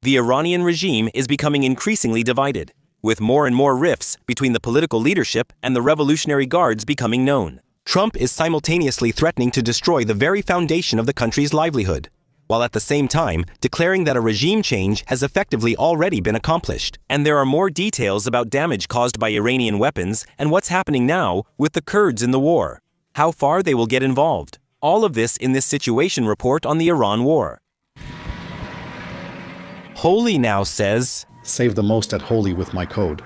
The Iranian regime is becoming increasingly divided, with more and more rifts between the political leadership and the Revolutionary Guards becoming known. Trump is simultaneously threatening to destroy the very foundation of the country's livelihood, while at the same time declaring that a regime change has effectively already been accomplished. And there are more details about damage caused by Iranian weapons and what's happening now with the Kurds in the war, how far they will get involved. All of this in this situation report on the Iran war. Holy now says, "Save the most at Holy with my code."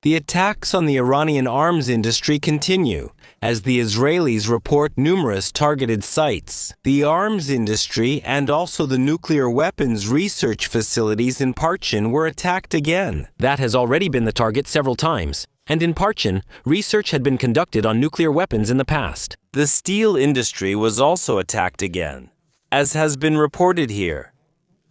The attacks on the Iranian arms industry continue, as the Israelis report numerous targeted sites. The arms industry and also the nuclear weapons research facilities in Parchin were attacked again. That has already been the target several times, and in Parchin, research had been conducted on nuclear weapons in the past. The steel industry was also attacked again, as has been reported here.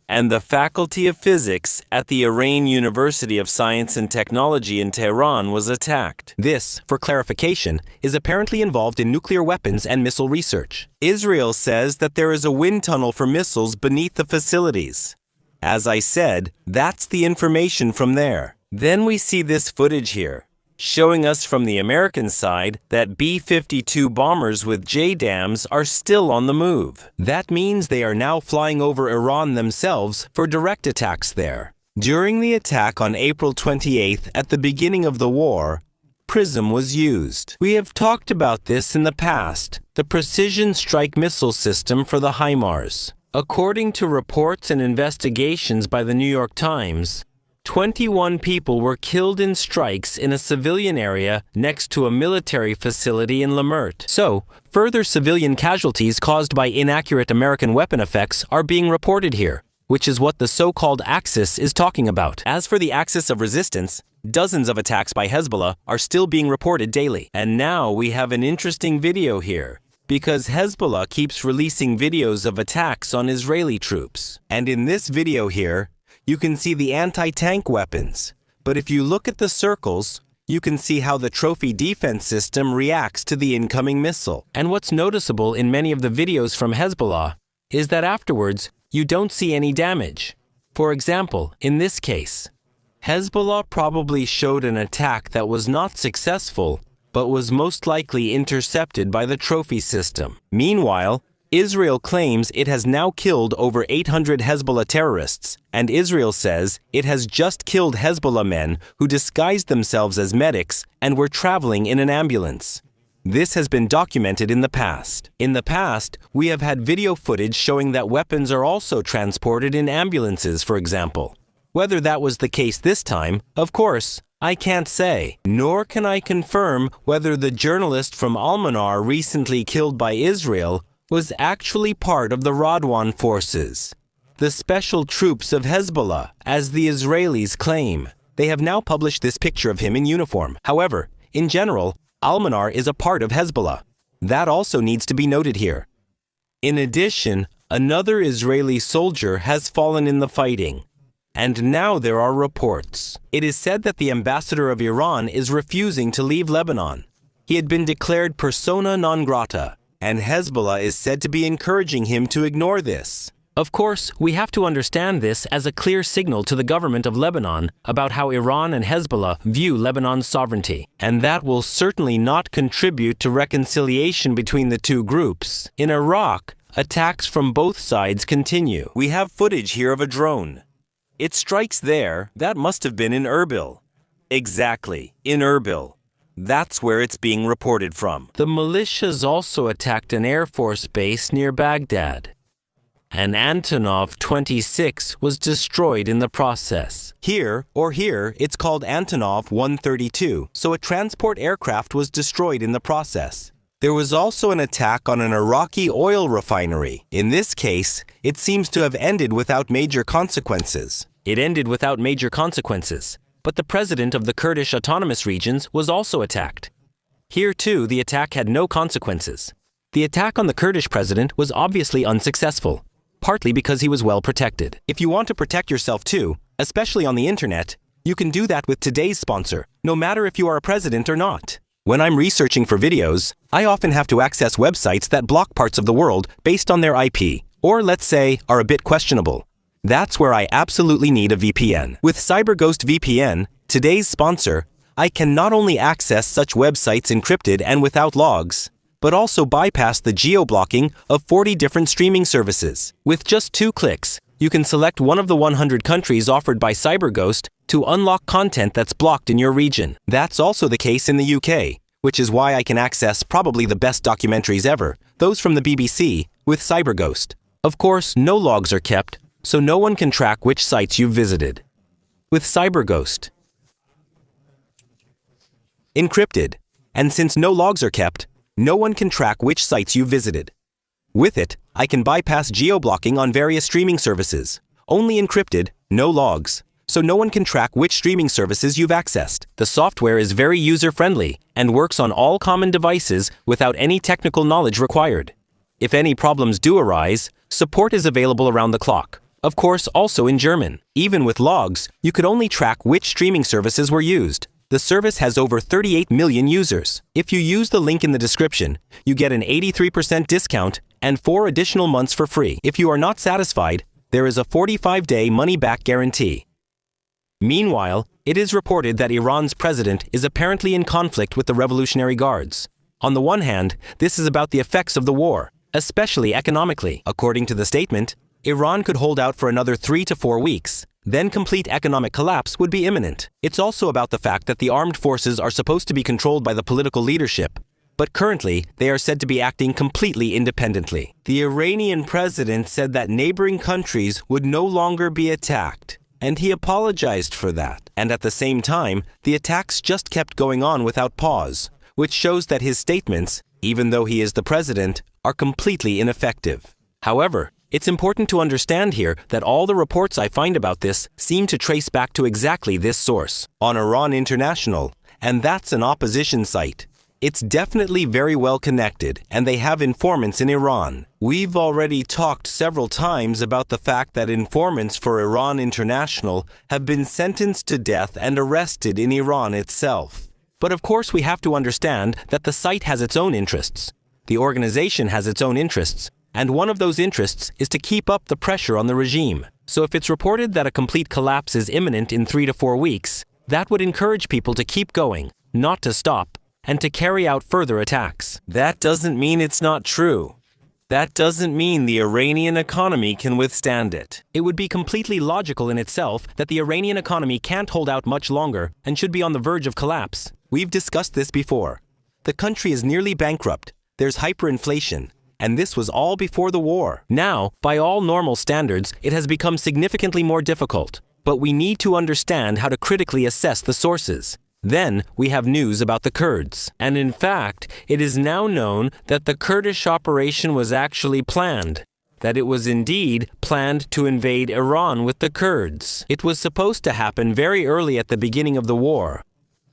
And the Faculty of Physics at the Iranian University of Science and Technology in Tehran was attacked. This, for clarification, is apparently involved in nuclear weapons and missile research. Israel says that there is a wind tunnel for missiles beneath the facilities. As I said, that's the information from there. Then we see this footage here, showing us from the American side that B-52 bombers with JDAMs are still on the move. That means they are now flying over Iran themselves for direct attacks there. During the attack on April 28th at the beginning of the war, PRISM was used. We have talked about this in the past, the precision strike missile system for the HIMARS. According to reports and investigations by the New York Times, 21 people were killed in strikes in a civilian area next to a military facility in Lamert. So, further civilian casualties caused by inaccurate American weapon effects are being reported here, which is what the so-called Axis is talking about. As for the Axis of resistance, dozens of attacks by Hezbollah are still being reported daily. And now we have an interesting video here, because Hezbollah keeps releasing videos of attacks on Israeli troops. And in this video here, you can see the anti-tank weapons, but if you look at the circles, you can see how the trophy defense system reacts to the incoming missile. And what's noticeable in many of the videos from Hezbollah is that afterwards, you don't see any damage. For example, in this case, Hezbollah probably showed an attack that was not successful, but was most likely intercepted by the trophy system. Meanwhile, Israel claims it has now killed over 800 Hezbollah terrorists, and Israel says it has just killed Hezbollah men who disguised themselves as medics and were traveling in an ambulance. This has been documented in the past. In the past, we have had video footage showing that weapons are also transported in ambulances, for example. Whether that was the case this time, of course, I can't say. Nor can I confirm whether the journalist from Al-Manar recently killed by Israel was actually part of the Radwan forces, the special troops of Hezbollah, as the Israelis claim. They have now published this picture of him in uniform. However, in general, Al-Manar is a part of Hezbollah. That also needs to be noted here. In addition, another Israeli soldier has fallen in the fighting. And now there are reports. It is said that the ambassador of Iran is refusing to leave Lebanon. He had been declared persona non grata, and Hezbollah is said to be encouraging him to ignore this. Of course, we have to understand this as a clear signal to the government of Lebanon about how Iran and Hezbollah view Lebanon's sovereignty, and that will certainly not contribute to reconciliation between the two groups. In Iraq, attacks from both sides continue. We have footage here of a drone. It strikes there. That must have been in Erbil. Exactly, in Erbil. That's where it's being reported from. The militias also attacked an Air Force base near Baghdad. An Antonov 26 was destroyed in the process. Here, it's called Antonov 132, so a transport aircraft was destroyed in the process. There was also an attack on an Iraqi oil refinery. In this case, it seems to have ended without major consequences. It ended without major consequences. But the president of the Kurdish autonomous regions was also attacked. Here too, the attack had no consequences. The attack on the Kurdish president was obviously unsuccessful, partly because he was well protected. If you want to protect yourself too, especially on the internet, you can do that with today's sponsor, no matter if you are a president or not. When I'm researching for videos, I often have to access websites that block parts of the world based on their IP, or let's say are a bit questionable. That's where I absolutely need a VPN. With CyberGhost VPN, today's sponsor, I can not only access such websites encrypted and without logs, but also bypass the geo-blocking of 40 different streaming services. With just 2 clicks, you can select one of the 100 countries offered by CyberGhost to unlock content that's blocked in your region. That's also the case in the UK, which is why I can access probably the best documentaries ever, those from the BBC, with CyberGhost. Of course, no logs are kept, so no one can track which sites you've visited. With CyberGhost, encrypted, and since no logs are kept, no one can track which sites you've visited. With it, I can bypass geo-blocking on various streaming services. Only encrypted, no logs, so no one can track which streaming services you've accessed. The software is very user-friendly and works on all common devices without any technical knowledge required. If any problems do arise, support is available around the clock. Of course, also in German. Even with logs, you could only track which streaming services were used. The service has over 38 million users. If you use the link in the description, you get an 83% discount and 4 additional months for free. If you are not satisfied, there is a 45-day money-back guarantee. Meanwhile, it is reported that Iran's president is apparently in conflict with the Revolutionary Guards. On the one hand, this is about the effects of the war, especially economically. According to the statement, Iran could hold out for another 3 to 4 weeks. Then complete economic collapse would be imminent. It's also about the fact that the armed forces are supposed to be controlled by the political leadership, but currently they are said to be acting completely independently. The Iranian president said that neighboring countries would no longer be attacked, and he apologized for that. And at the same time, the attacks just kept going on without pause, which shows that his statements, even though he is the president, are completely ineffective. However, it's important to understand here that all the reports I find about this seem to trace back to exactly this source, on Iran International, and that's an opposition site. It's definitely very well connected, and they have informants in Iran. We've already talked several times about the fact that informants for Iran International have been sentenced to death and arrested in Iran itself. But of course we have to understand that the site has its own interests. The organization has its own interests, and one of those interests is to keep up the pressure on the regime. So if it's reported that a complete collapse is imminent in 3 to 4 weeks, that would encourage people to keep going, not to stop, and to carry out further attacks. That doesn't mean it's not true. That doesn't mean the Iranian economy can withstand it. It would be completely logical in itself that the Iranian economy can't hold out much longer and should be on the verge of collapse. We've discussed this before. The country is nearly bankrupt. There's hyperinflation. And this was all before the war. Now, by all normal standards, it has become significantly more difficult. But we need to understand how to critically assess the sources. Then, we have news about the Kurds. And in fact, it is now known that the Kurdish operation was actually planned. That it was indeed planned to invade Iran with the Kurds. It was supposed to happen very early at the beginning of the war.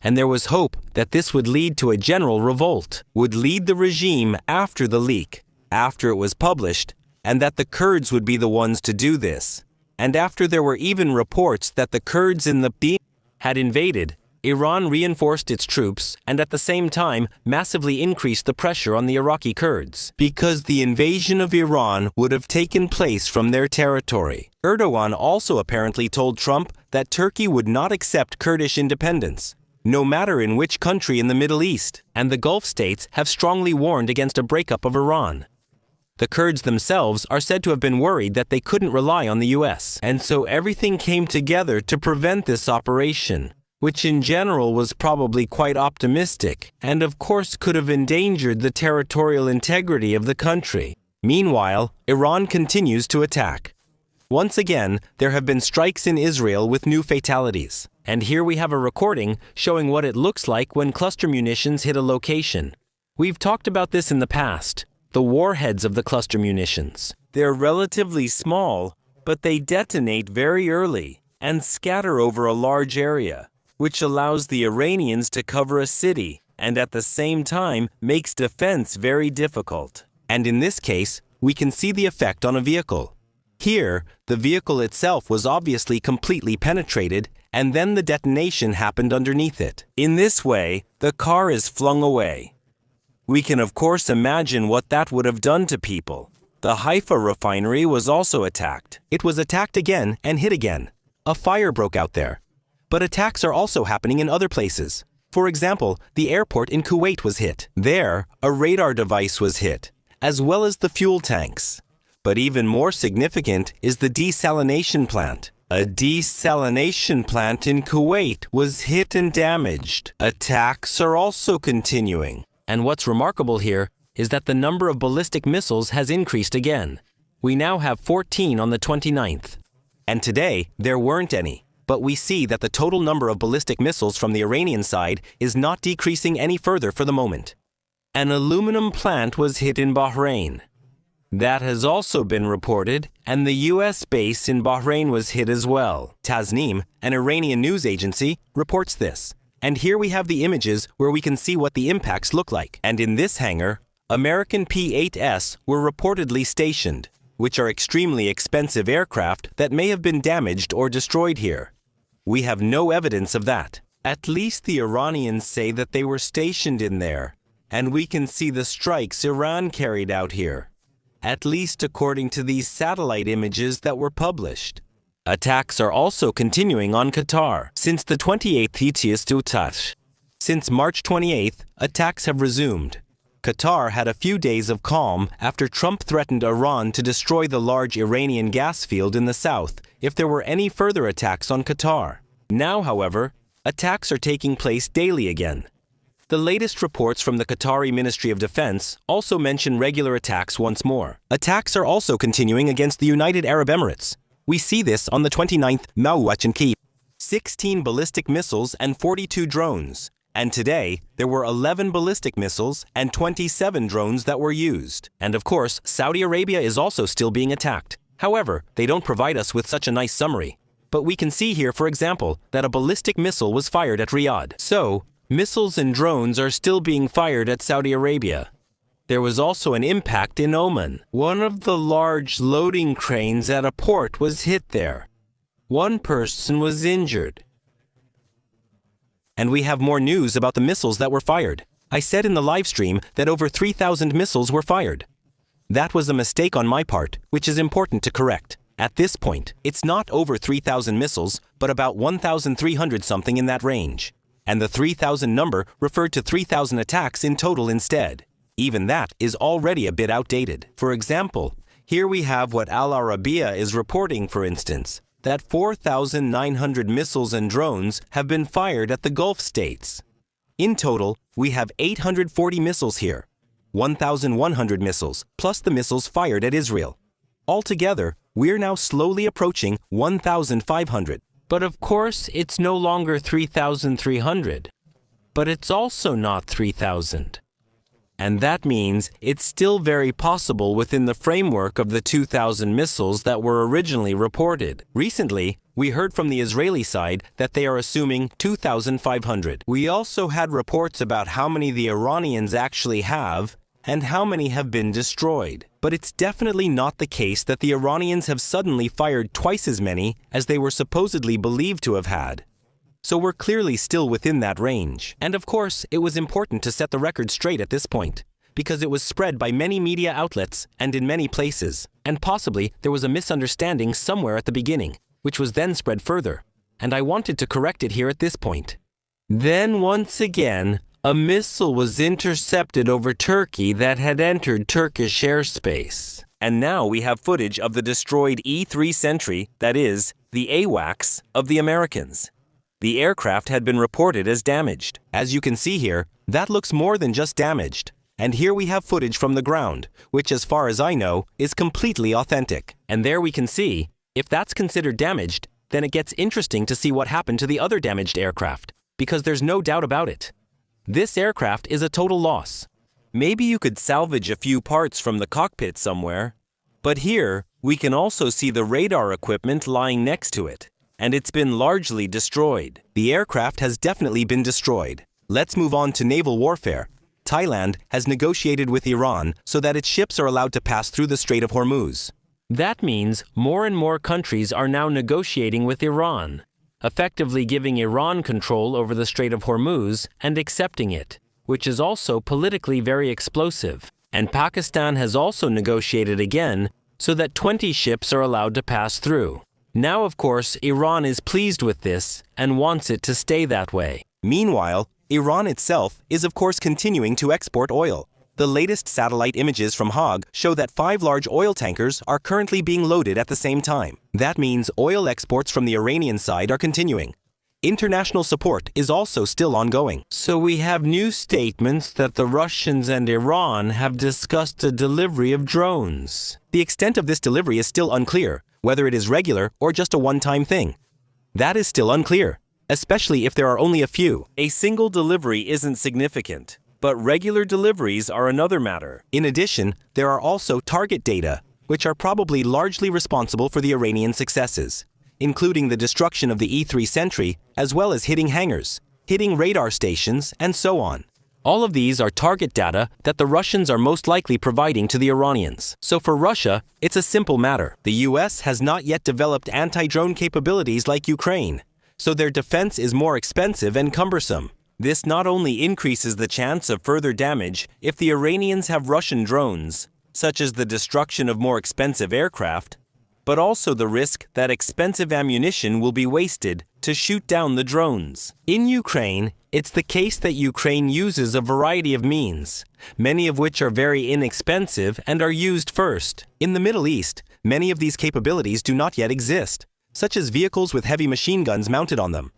And there was hope that this would lead to a general revolt, would lead the regime after the leak, after it was published, and that the Kurds would be the ones to do this. And after there were even reports that the Kurds in the had invaded, Iran reinforced its troops and at the same time massively increased the pressure on the Iraqi Kurds, because the invasion of Iran would have taken place from their territory. Erdogan also apparently told Trump that Turkey would not accept Kurdish independence, no matter in which country in the Middle East, and the Gulf states have strongly warned against a breakup of Iran. The Kurds themselves are said to have been worried that they couldn't rely on the US, and so everything came together to prevent this operation, which in general was probably quite optimistic, and of course could have endangered the territorial integrity of the country. Meanwhile, Iran continues to attack. Once again, there have been strikes in Israel with new fatalities. And here we have a recording showing what it looks like when cluster munitions hit a location. We've talked about this in the past, the warheads of the cluster munitions. They're relatively small, but they detonate very early and scatter over a large area, which allows the Iranians to cover a city and at the same time makes defense very difficult. And in this case, we can see the effect on a vehicle. Here, the vehicle itself was obviously completely penetrated, and then the detonation happened underneath it. In this way, the car is flung away. We can of course imagine what that would have done to people. The Haifa refinery was also attacked. It was attacked again and hit again. A fire broke out there. But attacks are also happening in other places. For example, the airport in Kuwait was hit. There, a radar device was hit, as well as the fuel tanks. But even more significant is the desalination plant. A desalination plant in Kuwait was hit and damaged. Attacks are also continuing. And what's remarkable here is that the number of ballistic missiles has increased again. We now have 14 on the 29th. And today, there weren't any. But we see that the total number of ballistic missiles from the Iranian side is not decreasing any further for the moment. An aluminum plant was hit in Bahrain. That has also been reported, and the U.S. base in Bahrain was hit as well. Tasnim, an Iranian news agency, reports this. And here we have the images where we can see what the impacts look like. And in this hangar, American P-8S were reportedly stationed, which are extremely expensive aircraft that may have been damaged or destroyed here. We have no evidence of that. At least the Iranians say that they were stationed in there, and we can see the strikes Iran carried out here, at least according to these satellite images that were published. Attacks are also continuing on Qatar. Since the 28th, since March 28th, attacks have resumed. Qatar had a few days of calm after Trump threatened Iran to destroy the large Iranian gas field in the south if there were any further attacks on Qatar. Now, however, attacks are taking place daily again. The latest reports from the Qatari Ministry of Defense also mention regular attacks once more. Attacks are also continuing against the United Arab Emirates. We see this on the 29th, Mawach and Kiev. 16 ballistic missiles and 42 drones. And today, there were 11 ballistic missiles and 27 drones that were used. And of course, Saudi Arabia is also still being attacked. However, they don't provide us with such a nice summary. But we can see here, for example, that a ballistic missile was fired at Riyadh. So, missiles and drones are still being fired at Saudi Arabia. There was also an impact in Oman. One of the large loading cranes at a port was hit there. One person was injured. And we have more news about the missiles that were fired. I said in the live stream that over 3,000 missiles were fired. That was a mistake on my part, which is important to correct. At this point, it's not over 3,000 missiles, but about 1,300 something in that range. And the 3,000 number referred to 3,000 attacks in total instead. Even that is already a bit outdated. For example, here we have what Al Arabiya is reporting, for instance, that 4,900 missiles and drones have been fired at the Gulf states. In total, we have 840 missiles here, 1,100 missiles, plus the missiles fired at Israel. Altogether, we're now slowly approaching 1,500. But of course, it's no longer 3,300. But it's also not 3,000. And that means it's still very possible within the framework of the 2,000 missiles that were originally reported. Recently, we heard from the Israeli side that they are assuming 2,500. We also had reports about how many the Iranians actually have and how many have been destroyed. But it's definitely not the case that the Iranians have suddenly fired twice as many as they were supposedly believed to have had. So we're clearly still within that range. And of course, it was important to set the record straight at this point, because it was spread by many media outlets and in many places. And possibly there was a misunderstanding somewhere at the beginning, which was then spread further. And I wanted to correct it here at this point. Then once again, a missile was intercepted over Turkey that had entered Turkish airspace. And now we have footage of the destroyed E-3 Sentry, that is, the AWACS of the Americans. The aircraft had been reported as damaged. As you can see here, that looks more than just damaged. And here we have footage from the ground, which as far as I know, is completely authentic. And there we can see, if that's considered damaged, then it gets interesting to see what happened to the other damaged aircraft, because there's no doubt about it. This aircraft is a total loss. Maybe you could salvage a few parts from the cockpit somewhere, but here we can also see the radar equipment lying next to it. And it's been largely destroyed. The aircraft has definitely been destroyed. Let's move on to naval warfare. Thailand has negotiated with Iran so that its ships are allowed to pass through the Strait of Hormuz. That means more and more countries are now negotiating with Iran, effectively giving Iran control over the Strait of Hormuz and accepting it, which is also politically very explosive. And Pakistan has also negotiated again so that 20 ships are allowed to pass through. Now, of course, Iran is pleased with this and wants it to stay that way. Meanwhile, Iran itself is of course continuing to export oil. The latest satellite images from Haag show that 5 large oil tankers are currently being loaded at the same time. That means oil exports from the Iranian side are continuing. International support is also still ongoing. So we have new statements that the Russians and Iran have discussed a delivery of drones. The extent of this delivery is still unclear, whether it is regular or just a one-time thing. That is still unclear, especially if there are only a few. A single delivery isn't significant, but regular deliveries are another matter. In addition, there are also target data, which are probably largely responsible for the Iranian successes, including the destruction of the E-3 Sentry, as well as hitting hangars, hitting radar stations, and so on. All of these are target data that the Russians are most likely providing to the Iranians. So for Russia, it's a simple matter. The US has not yet developed anti-drone capabilities like Ukraine, so their defense is more expensive and cumbersome. This not only increases the chance of further damage if the Iranians have Russian drones, such as the destruction of more expensive aircraft, but also the risk that expensive ammunition will be wasted to shoot down the drones. In Ukraine, it's the case that Ukraine uses a variety of means, many of which are very inexpensive and are used first. In the Middle East, many of these capabilities do not yet exist, such as vehicles with heavy machine guns mounted on them.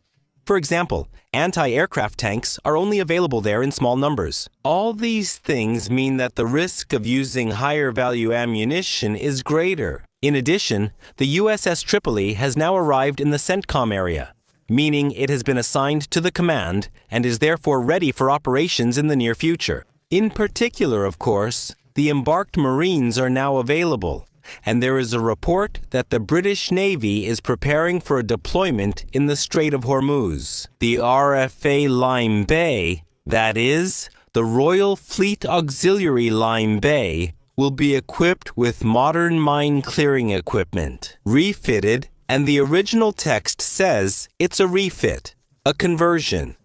For example, anti-aircraft tanks are only available there in small numbers. All these things mean that the risk of using higher value ammunition is greater. In addition, the USS Tripoli has now arrived in the CENTCOM area, meaning it has been assigned to the command and is therefore ready for operations in the near future. In particular, of course, the embarked Marines are now available, and there is a report that the British Navy is preparing for a deployment in the Strait of Hormuz. The RFA Lime Bay, that is, the Royal Fleet Auxiliary Lime Bay, will be equipped with modern mine-clearing equipment, refitted, and the original text says it's a refit, a conversion.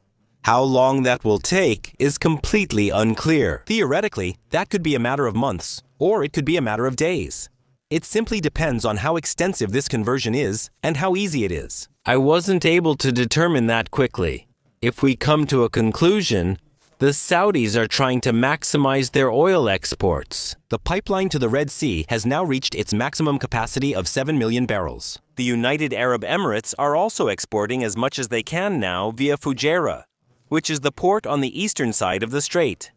How long that will take is completely unclear. Theoretically, that could be a matter of months, or it could be a matter of days. It simply depends on how extensive this conversion is and how easy it is. I wasn't able to determine that quickly. If we come to a conclusion, the Saudis are trying to maximize their oil exports. The pipeline to the Red Sea has now reached its maximum capacity of 7 million barrels. The United Arab Emirates are also exporting as much as they can now via Fujairah, which is the port on the eastern side of the strait.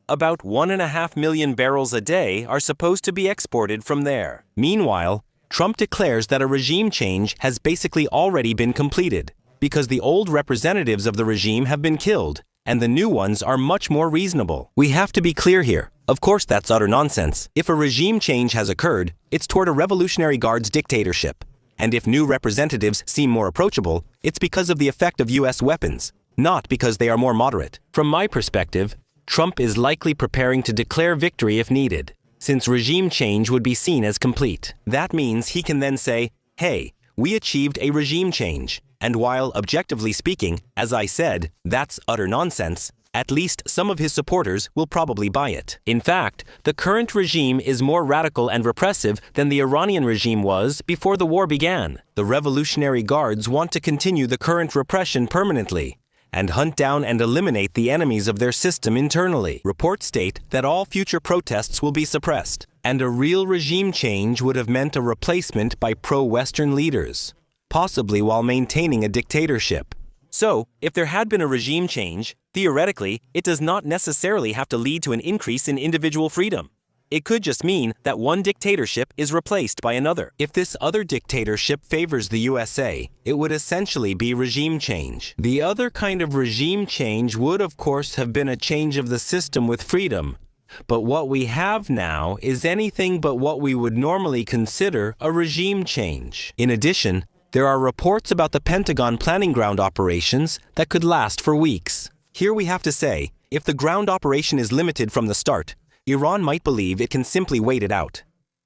About 1.5 million barrels a day are supposed to be exported from there. Meanwhile, Trump declares that a regime change has basically already been completed, because the old representatives of the regime have been killed, and the new ones are much more reasonable. We have to be clear here. Of course, that's utter nonsense. If a regime change has occurred, it's toward a Revolutionary Guard's dictatorship. And if new representatives seem more approachable, it's because of the effect of US weapons, not because they are more moderate. From my perspective, Trump is likely preparing to declare victory if needed, since regime change would be seen as complete. That means he can then say, hey, we achieved a regime change. And while, objectively speaking, as I said, that's utter nonsense, at least some of his supporters will probably buy it. In fact, the current regime is more radical and repressive than the Iranian regime was before the war began. The Revolutionary Guards want to continue the current repression permanently and hunt down and eliminate the enemies of their system internally. Reports state that all future protests will be suppressed, and a real regime change would have meant a replacement by pro-Western leaders, possibly while maintaining a dictatorship. So, if there had been a regime change, theoretically, it does not necessarily have to lead to an increase in individual freedom. It could just mean that one dictatorship is replaced by another. If this other dictatorship favors the USA, it would essentially be regime change. The other kind of regime change would, of course, have been a change of the system with freedom. But what we have now is anything but what we would normally consider a regime change. In addition, there are reports about the Pentagon planning ground operations that could last for weeks. Here we have to say, if the ground operation is limited from the start, Iran might believe it can simply wait it out.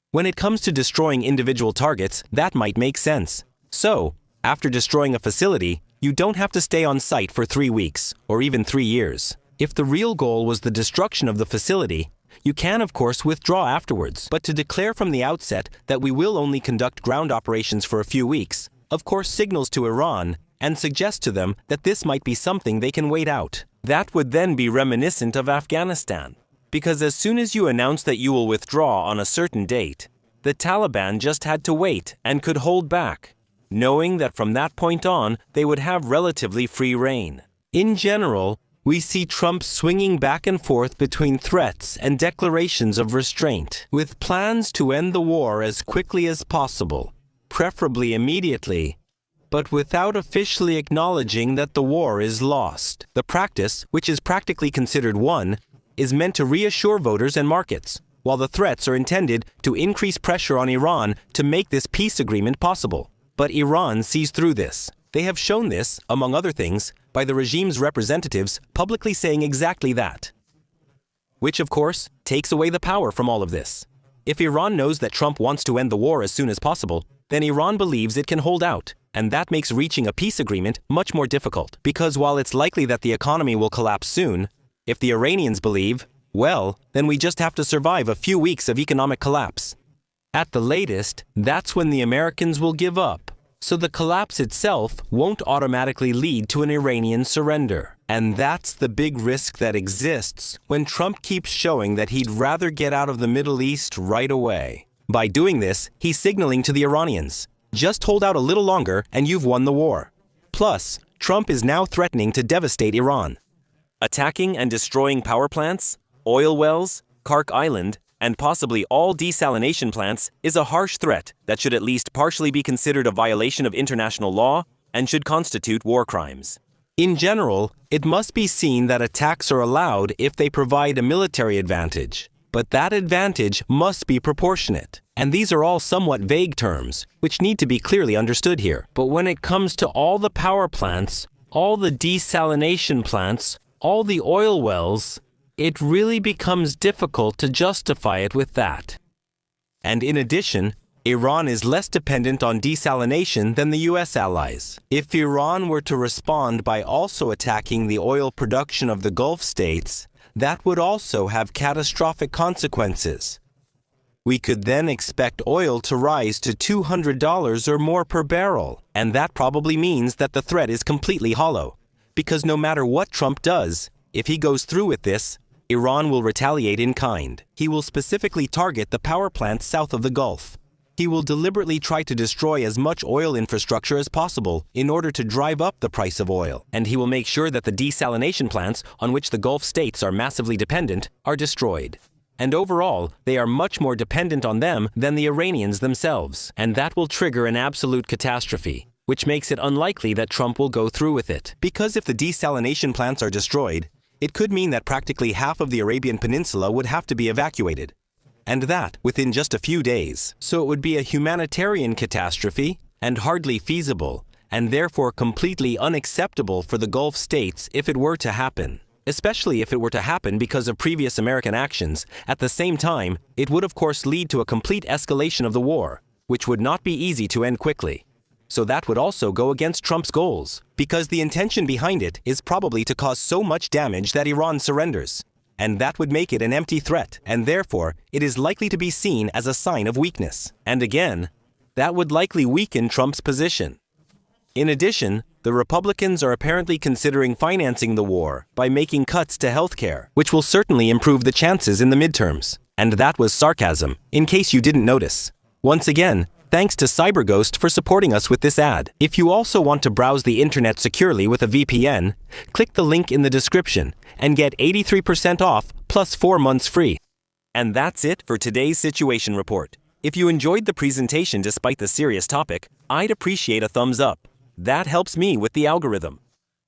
When it comes to destroying individual targets, that might make sense. So, after destroying a facility, you don't have to stay on site for 3 weeks, or even 3 years. If the real goal was the destruction of the facility, You can, of course, withdraw afterwards, but to declare from the outset that we will only conduct ground operations for a few weeks, of course signals to Iran and suggests to them that this might be something they can wait out. That would then be reminiscent of Afghanistan, because as soon as you announce that you will withdraw on a certain date, the Taliban just had to wait and could hold back, knowing that from that point on they would have relatively free rein. In general, we see Trump swinging back and forth between threats and declarations of restraint, with plans to end the war as quickly as possible, preferably immediately, but without officially acknowledging that the war is lost. The practice, which is practically considered won, is meant to reassure voters and markets, while the threats are intended to increase pressure on Iran to make this peace agreement possible. But Iran sees through this. They have shown this, among other things, by the regime's representatives publicly saying exactly that. Which, of course, takes away the power from all of this. If Iran knows that Trump wants to end the war as soon as possible, then Iran believes it can hold out, and that makes reaching a peace agreement much more difficult. Because while it's likely that the economy will collapse soon, if the Iranians believe, well, then we just have to survive a few weeks of economic collapse. At the latest, that's when the Americans will give up. So the collapse itself won't automatically lead to an Iranian surrender. And that's the big risk that exists when Trump keeps showing that he'd rather get out of the Middle East right away. By doing this, he's signaling to the Iranians, just hold out a little longer and you've won the war. Plus, Trump is now threatening to devastate Iran. Attacking and destroying power plants, oil wells, Kark Island, and possibly all desalination plants is a harsh threat that should at least partially be considered a violation of international law and should constitute war crimes. In general, it must be seen that attacks are allowed if they provide a military advantage, but that advantage must be proportionate. And these are all somewhat vague terms, which need to be clearly understood here. But when it comes to all the power plants, all the desalination plants, all the oil wells, it really becomes difficult to justify it with that. And in addition, Iran is less dependent on desalination than the US allies. If Iran were to respond by also attacking the oil production of the Gulf states, that would also have catastrophic consequences. We could then expect oil to rise to $200 or more per barrel, and that probably means that the threat is completely hollow, because no matter what Trump does, if he goes through with this, Iran will retaliate in kind. He will specifically target the power plants south of the Gulf. He will deliberately try to destroy as much oil infrastructure as possible in order to drive up the price of oil. And he will make sure that the desalination plants on which the Gulf states are massively dependent are destroyed. And overall, they are much more dependent on them than the Iranians themselves. And that will trigger an absolute catastrophe, which makes it unlikely that Trump will go through with it. Because if the desalination plants are destroyed, it could mean that practically half of the Arabian Peninsula would have to be evacuated. And that within just a few days. So it would be a humanitarian catastrophe and hardly feasible, and therefore completely unacceptable for the Gulf states if it were to happen. Especially if it were to happen because of previous American actions. At the same time, it would of course lead to a complete escalation of the war, which would not be easy to end quickly. So that would also go against Trump's goals, because the intention behind it is probably to cause so much damage that Iran surrenders. And that would make it an empty threat, and therefore, it is likely to be seen as a sign of weakness. And again, that would likely weaken Trump's position. In addition, the Republicans are apparently considering financing the war by making cuts to healthcare, which will certainly improve the chances in the midterms. And that was sarcasm, in case you didn't notice. Once again, thanks to CyberGhost for supporting us with this ad. If you also want to browse the internet securely with a VPN, click the link in the description and get 83% off plus 4 months free. And that's it for today's Situation Report. If you enjoyed the presentation despite the serious topic, I'd appreciate a thumbs up. That helps me with the algorithm.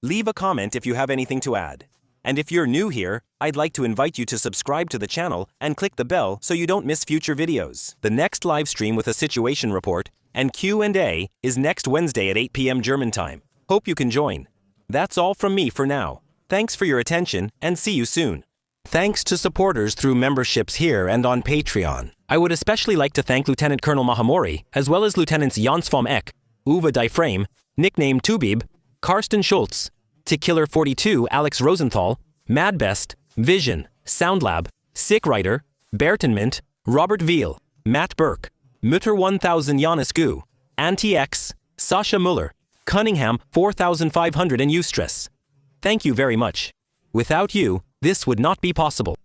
Leave a comment if you have anything to add. And if you're new here, I'd like to invite you to subscribe to the channel and click the bell so you don't miss future videos. The next live stream with a situation report and Q&A is next Wednesday at 8 p.m. German time. Hope you can join. That's all from me for now. Thanks for your attention and see you soon. Thanks to supporters through memberships here and on Patreon. I would especially like to thank Lieutenant Colonel Mahamori, as well as Lieutenants Jans vom Eck, Uwe Dieframe, nicknamed Tubib, Karsten Schultz, To Killer 42 Alex Rosenthal, Madbest, Vision, Soundlab, Sick Writer, Bertenmint, Robert Veal, Matt Burke, Mutter 1000 Jonas Gu, Anti-X, Sasha Muller, Cunningham 4500 and Eustress. Thank you very much. Without you, this would not be possible.